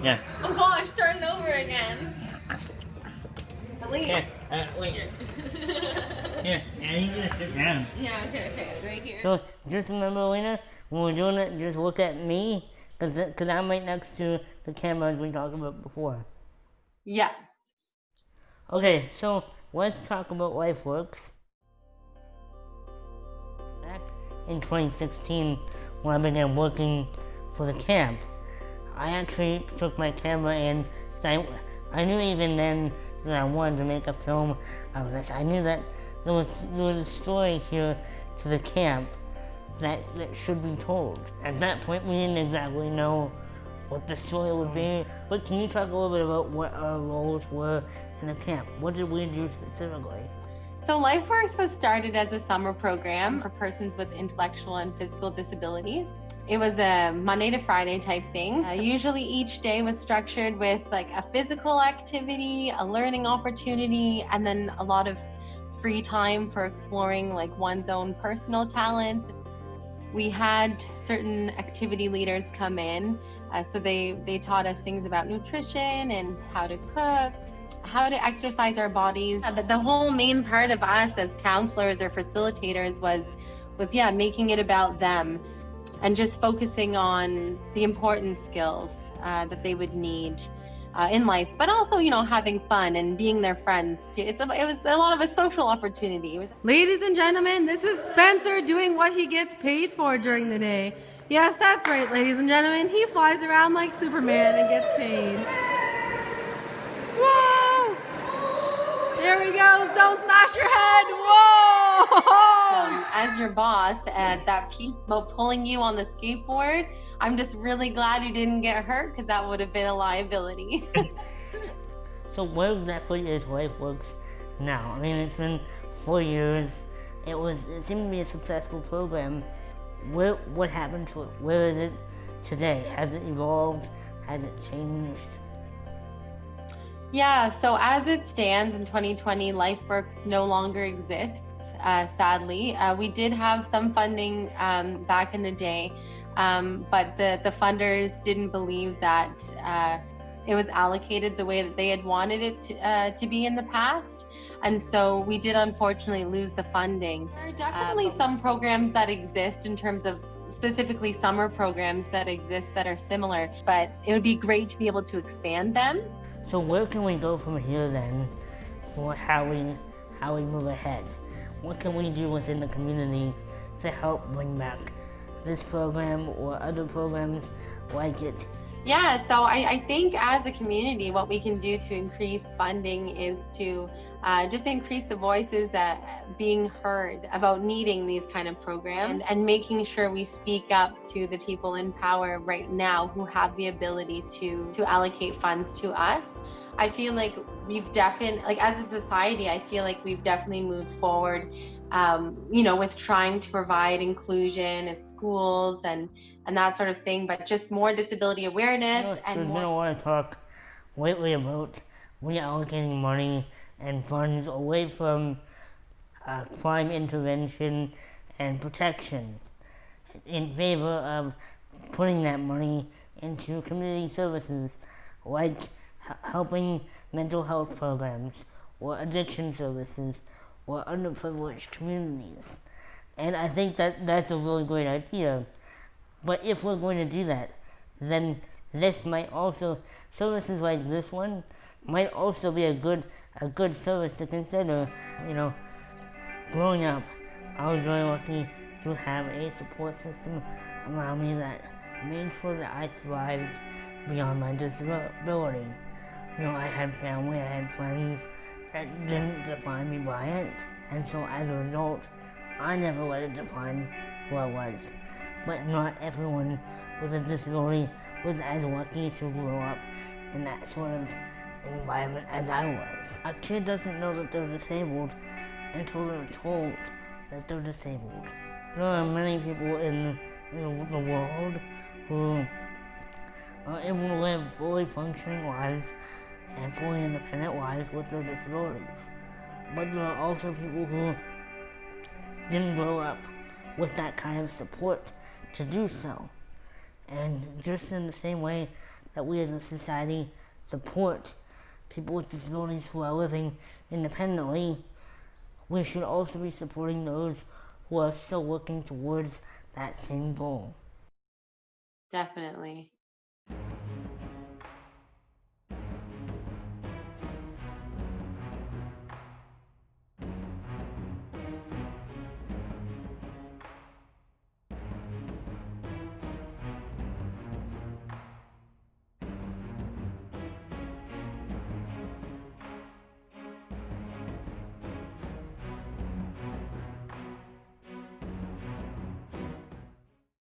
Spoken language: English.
Yeah. Oh gosh, starting over again. Wait. Yeah, wait. Yeah, you can just sit down. Yeah, okay, right here. So, just remember, Elena, when we're doing it, just look at me, because I'm right next to the camera as we talked about before. Yeah. Okay, so let's talk about LifeWorks. Back in 2016, when I began working for the camp, I actually took my camera and I knew even then that I wanted to make a film of this. I knew that there was a story here to the camp that should be told. At that point, we didn't exactly know what the story would be, but can you talk a little bit about what our roles were in the camp? What did we do specifically? So LifeWorks was started as a summer program for persons with intellectual and physical disabilities. It was a Monday to Friday type thing. Usually each day was structured with like a physical activity, a learning opportunity, and then a lot of free time for exploring like one's own personal talents. We had certain activity leaders come in, so they taught us things about nutrition and how to cook, how to exercise our bodies. The whole main part of us as counselors or facilitators was making it about them and just focusing on the important skills that they would need in life, but also, having fun and being their friends too. It was a lot of a social opportunity. Ladies and gentlemen, this is Spencer doing what he gets paid for during the day. Yes, that's right, ladies and gentlemen. He flies around like Superman and gets paid. Whoa! There he goes. Don't smash your head. Whoa! As your boss, that piece about pulling you on the skateboard, I'm just really glad you didn't get hurt, because that would have been a liability. So where exactly is LifeWorks now? I mean, it's been 4 years. It seemed to be a successful program. What happened to it? Where is it today? Has it evolved? Has it changed? Yeah, so as it stands in 2020, LifeWorks no longer exists, sadly. We did have some funding back in the day, but the funders didn't believe that it was allocated the way that they had wanted it to be in the past. And so we did unfortunately lose the funding. There are definitely some programs that exist in terms of specifically summer programs that exist that are similar, but it would be great to be able to expand them. So where can we go from here then for how we move ahead? What can we do within the community to help bring back this program or other programs like it? Yeah, so I think as a community, what we can do to increase funding is to just increase the voices being heard about needing these kind of programs, and making sure we speak up to the people in power right now who have the ability to allocate funds to us. I feel like we've definitely, like as a society, I feel like we've definitely moved forward, with trying to provide inclusion at schools and that sort of thing, but just more disability awareness. There's been a lot of talk lately about reallocating money and funds away from crime intervention and protection in favor of putting that money into community services like helping mental health programs or addiction services or underprivileged communities. And I think that that's a really great idea. But if we're going to do that, then this might also, services like this one might also be a good service to consider. Growing up, I was very lucky to have a support system around me that made sure that I thrived beyond my disability. I had family, I had friends that didn't define me by it. And so as a result, I never let it define who I was. But not everyone with a disability was as lucky to grow up in that sort of environment as I was. A kid doesn't know that they're disabled until they're told that they're disabled. There are many people in the world who are able to live fully functioning lives and fully independent lives with their disabilities. But there are also people who didn't grow up with that kind of support to do so. And just in the same way that we as a society support people with disabilities who are living independently, we should also be supporting those who are still working towards that same goal. Definitely.